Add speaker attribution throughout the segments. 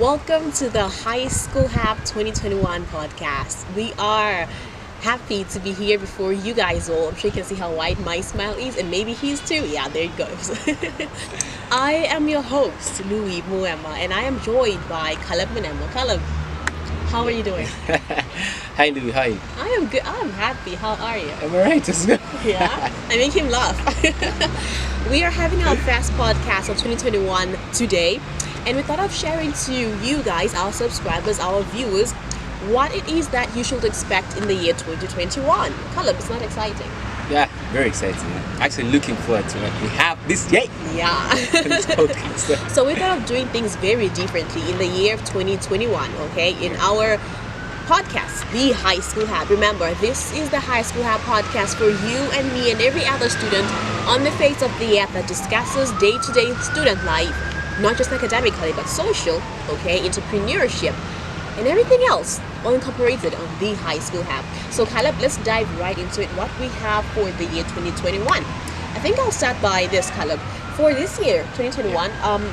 Speaker 1: Welcome to the High School Hub 2021 podcast. We are happy to be here before you guys all. I'm sure you can see how wide my smile is, and maybe his too. Yeah, there it goes. I am your host, Louis Muema, and I am joined by Caleb Munemo. Caleb, how are you doing?
Speaker 2: Hi Louis, hi.
Speaker 1: I am good. I'm happy. How are you?
Speaker 2: I'm alright as well.
Speaker 1: Yeah, I make him laugh. We are having our first podcast of 2021 today, and we thought of sharing to you guys, our subscribers, our viewers, what it is that you should expect in the year 2021. Caleb, it's not exciting.
Speaker 2: Yeah, very exciting. Actually looking forward to what we have this year.
Speaker 1: Yeah.
Speaker 2: This podcast.
Speaker 1: So we thought of doing things very differently in the year of 2021, okay? In our podcast, The High School Hub. Remember, this is the High School Hub podcast for you and me and every other student on the face of the earth that discusses day-to-day student life, not just academically, but social, okay, entrepreneurship, and everything else, all incorporated on The High School Hub. So Caleb, let's dive right into it, what we have for the year 2021. I think I'll start by this, Caleb. For this year, 2021,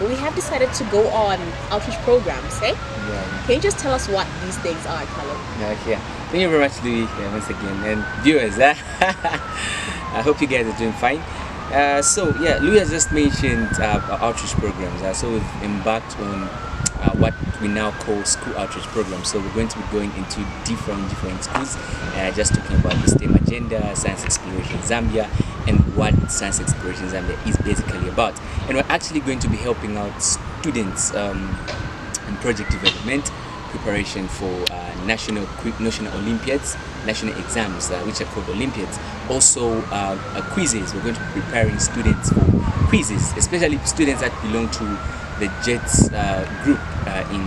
Speaker 1: we have decided to go on outreach programs, okay?
Speaker 2: Yeah.
Speaker 1: Can you just tell us what these things are, Caleb?
Speaker 2: Okay. Thank you very much, Louis, once again. And viewers, I hope you guys are doing fine. Louis has just mentioned our outreach programs. So we've embarked on what we now call school outreach programs. So we're going to be going into different schools, just talking about the STEM agenda, Science Exploration Zambia, and what Science Exploration Zambia is basically about. And we're actually going to be helping out students in project development, preparation for national Olympiads, national exams, which are called Olympiads. Also quizzes. We're going to be preparing students for quizzes, especially students that belong to the JETS group in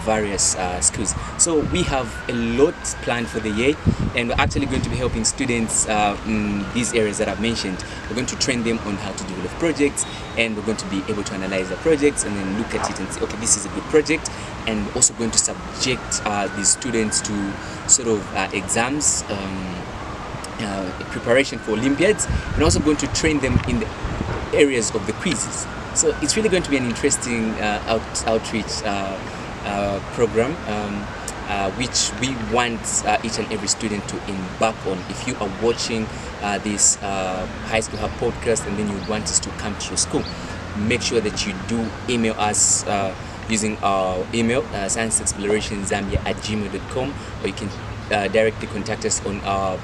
Speaker 2: various schools. So we have a lot planned for the year, and we're actually going to be helping students in these areas that I've mentioned. We're going to train them on how to develop projects, and we're going to be able to analyze the projects and then look at it and say, okay, this is a good project. And we're also going to subject these students to sort of exams, preparation for Olympiads, and also going to train them in the areas of the quizzes. So it's really going to be an interesting outreach program, which we want each and every student to embark on. If you are watching this High School Hub podcast and then you want us to come to your school, make sure that you do email us using our email, scienceexplorationzambia@gmail.com, or you can directly contact us on our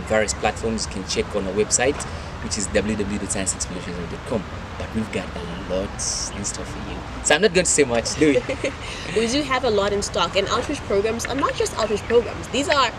Speaker 2: various platforms. You can check on our website, which is www.scienceexplorationzambia.com. But we've got a lot in store for you, so I'm not going to say much, do we?
Speaker 1: We do have a lot in stock, and outreach programs are not just outreach programs. These are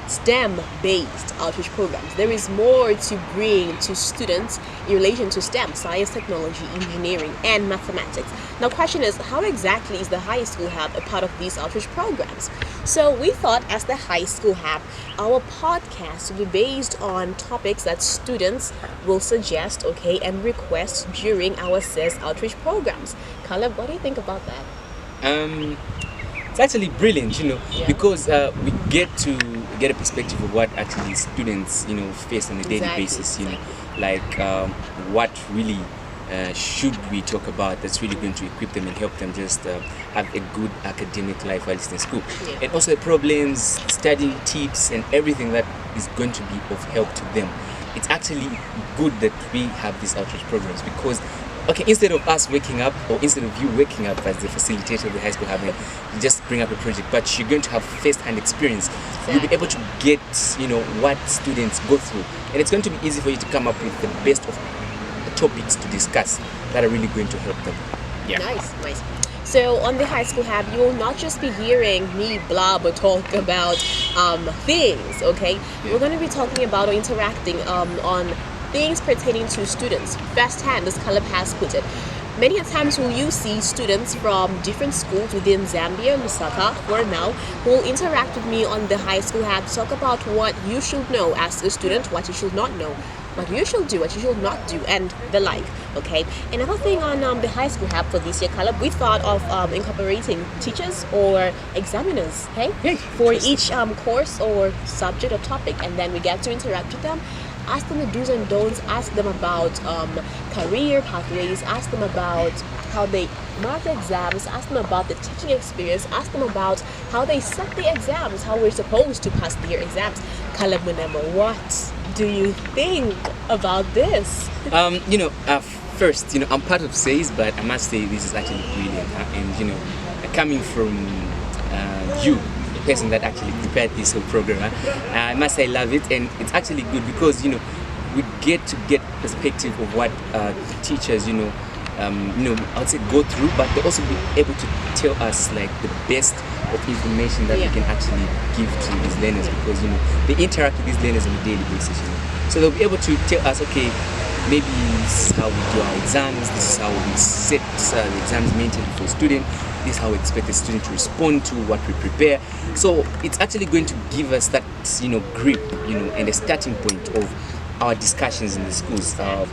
Speaker 1: STEM-based outreach programs. There is more to bring to students in relation to STEM, science, technology, engineering, and mathematics. Now, question is, how exactly is the High School Hub a part of these outreach programs? So we thought, as the High School Hub, our podcast will be based on topics that students will suggest, okay, and request during our SES outreach programs. Caleb, what do you think about that?
Speaker 2: It's actually brilliant, because we get to get a perspective of what actually students, face on a daily basis, like what really should we talk about that's really going to equip them and help them just have a good academic life while in school.
Speaker 1: Yeah.
Speaker 2: And also the problems, studying tips, and everything that is going to be of help to them. It's actually good that we have these outreach programs because, okay, instead of us waking up, or instead of you waking up as the facilitator of the high school having, you just bring up a project, but you're going to have first-hand experience.
Speaker 1: Exactly.
Speaker 2: You'll be able to get, what students go through, and it's going to be easy for you to come up with the best of the topics to discuss that are really going to help them. Yeah.
Speaker 1: Nice. So on the High School Hub, you will not just be hearing me blab or talk about things, okay?
Speaker 2: Yeah.
Speaker 1: We're going to be talking about or interacting on things pertaining to students, firsthand, as Caleb has put it. Many a times will you see students from different schools within Zambia, Lusaka, for now, who will interact with me on the High School Hub to talk about what you should know as a student, what you should not know, what you should do, what you should not do, and the like, okay? Another thing on the High School Hub for this year, Caleb, we thought of incorporating teachers or examiners, okay?
Speaker 2: Hey,
Speaker 1: for each course or subject or topic, and then we get to interact with them, ask them the do's and don'ts, ask them about career pathways, ask them about how they mark the exams, ask them about the teaching experience, ask them about how they set the exams, how we're supposed to pass their exams. Caleb Munemo, what do you think about this?
Speaker 2: First, I'm part of SAYS, but I must say this is actually brilliant. And coming from you, the person that actually prepared this whole program, I must say I love it, and it's actually good because we get to get perspective of what teachers I would say go through, but they also be able to tell us like the best of information that we can actually give to these learners, because they interact with these learners on a daily basis. So they'll be able to tell us, okay, maybe this is how we do our exams, this is how we set the exams mentally for a student, this is how we expect the student to respond to what we prepare. So it's actually going to give us that grip, and a starting point of our discussions in the schools, our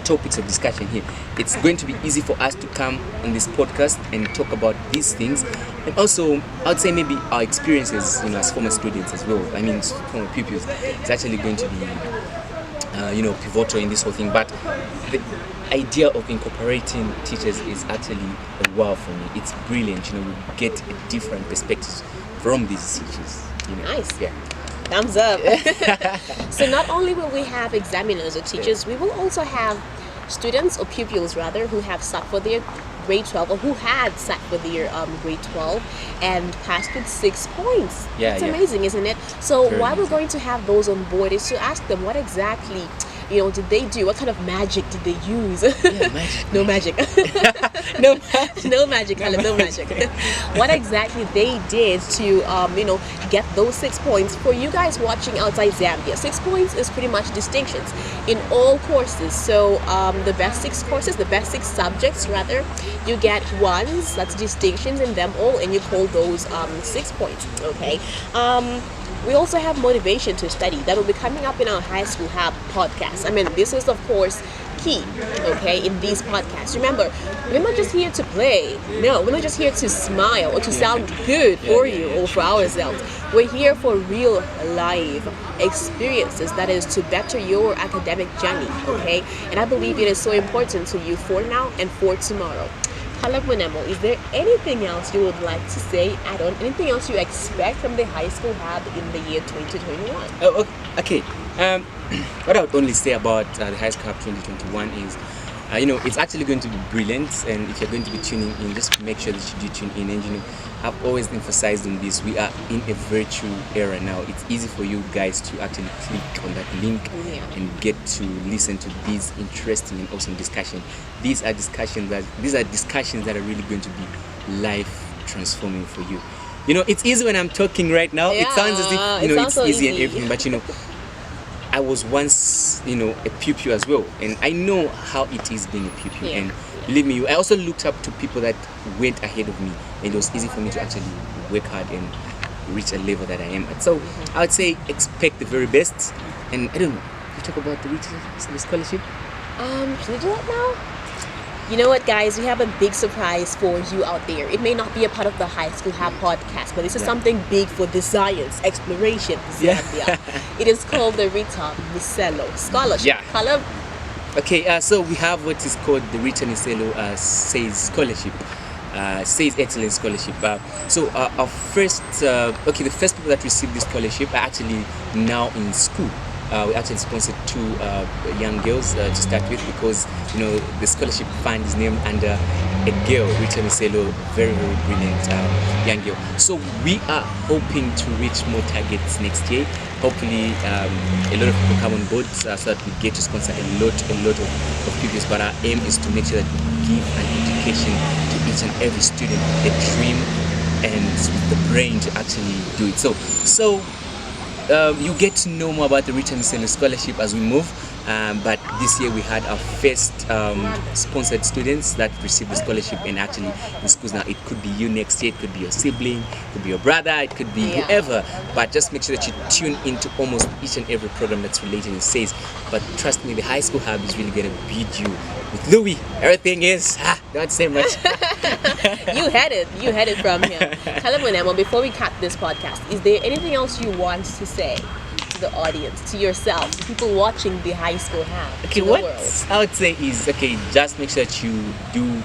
Speaker 2: topics of discussion here. It's going to be easy for us to come on this podcast and talk about these things, and also I would say maybe our experiences, as former students as well. I mean, former pupils. It's actually going to be, pivotal in this whole thing. But the idea of incorporating teachers is actually a wow for me. It's brilliant. We get a different perspectives from these teachers.
Speaker 1: Nice.
Speaker 2: Yeah.
Speaker 1: Thumbs up. So not only will we have examiners or teachers, we will also have students or pupils rather who have sat for their grade 12 or who had sat for their grade 12 and passed with 6 points. It's amazing, isn't it? So why we're going to have those on board is to ask them what exactly did they do? What kind of magic did they use?
Speaker 2: Magic.
Speaker 1: No magic. No magic, Caleb, no magic. What exactly they did to, get those 6 points. For you guys watching outside Zambia, 6 points is pretty much distinctions in all courses. So the best 6 courses, the best 6 subjects rather, you get ones, that's distinctions in them all, and you call those 6 points, okay? We also have motivation to study that will be coming up in our High School Hub podcast. I mean, this is of course key, okay, in these podcasts. Remember, we're not just here to play. No, we're not just here to smile or to sound good for you or for ourselves. We're here for real life experiences, that is to better your academic journey, okay? And I believe it is so important to you for now and for tomorrow. Caleb Munemo, is there anything else you would like to say, add on, anything else you expect from the High School Hub in the year 2021?
Speaker 2: Oh, okay. What I would only say about the High School Hub 2021 is, it's actually going to be brilliant, and if you're going to be tuning in, just make sure that you do tune in. And I've always emphasized on this, we are in a virtual era now. It's easy for you guys to actually click on that link and get to listen to these interesting and awesome discussions. These are discussions that are really going to be life transforming for you. It's easy when I'm talking right now. It sounds as if it's
Speaker 1: so
Speaker 2: easy and everything, but I was once, a pupil as well, and I know how it is being a pupil. And believe me, I also looked up to people that went ahead of me, and it was easy for me to actually work hard and reach a level that I am at. So I would say expect the very best. And I don't know, you talk about the scholarship?
Speaker 1: Should we do that now? You know what, guys? We have a big surprise for you out there. It may not be a part of the High School Hub podcast, but this is something big for the science exploration Zambia. It is called the Rita Miselo Scholarship. Caleb?
Speaker 2: Okay, so we have what is called the Rita Miselo SAYS Scholarship. SAYS Excellence Scholarship. So our first, the first people that received this scholarship are actually now in school. We actually sponsored 2 young girls to start with, because the scholarship fund is named under a girl, Rita Miselo, very, very brilliant young girl. So we are hoping to reach more targets next year. Hopefully a lot of people come on board so that we get to sponsor a lot of pupils. But our aim is to make sure that we give an education to each and every student, a dream and the brain to actually do it. So you get to know more about the Rita Miselo Scholarship as we move. But this year we had our first sponsored students that received the scholarship, and actually in schools now. It could be you next year, it could be your sibling, it could be your brother, it could be whoever. But just make sure that you tune into almost each and every program that's related to SAYS. But trust me, the High School Hub is really going to beat you. With Louis, everything is, don't say much.
Speaker 1: You had it from him. Caleb Munemo, before we cut this podcast, is there anything else you want to say to the audience, to yourself, to people watching the High School Hub?
Speaker 2: Okay, what I would say is, just make sure that you do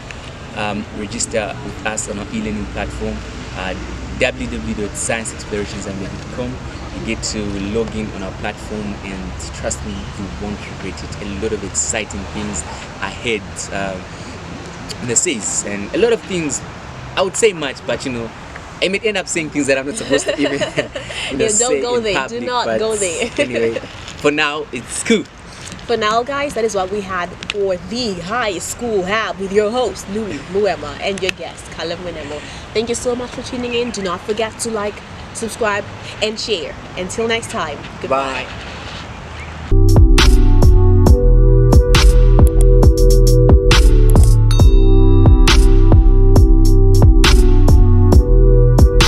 Speaker 2: register with us on our e-learning platform, www.scienceexplorationsambia.com. You get to log in on our platform, and trust me, you won't regret it. A lot of exciting things ahead. This is, and a lot of things, I would say much, but I may end up saying things that I'm not supposed to even
Speaker 1: Yeah,
Speaker 2: say
Speaker 1: don't go
Speaker 2: in
Speaker 1: there.
Speaker 2: public,
Speaker 1: Do not
Speaker 2: but
Speaker 1: go there.
Speaker 2: Anyway, for now, it's cool.
Speaker 1: For now, guys, that is what we had for the High School Hub with your host, Louis Muema, and your guest, Caleb Winemo. Thank you so much for tuning in. Do not forget to like, subscribe, and share. Until next time, goodbye.
Speaker 2: Bye.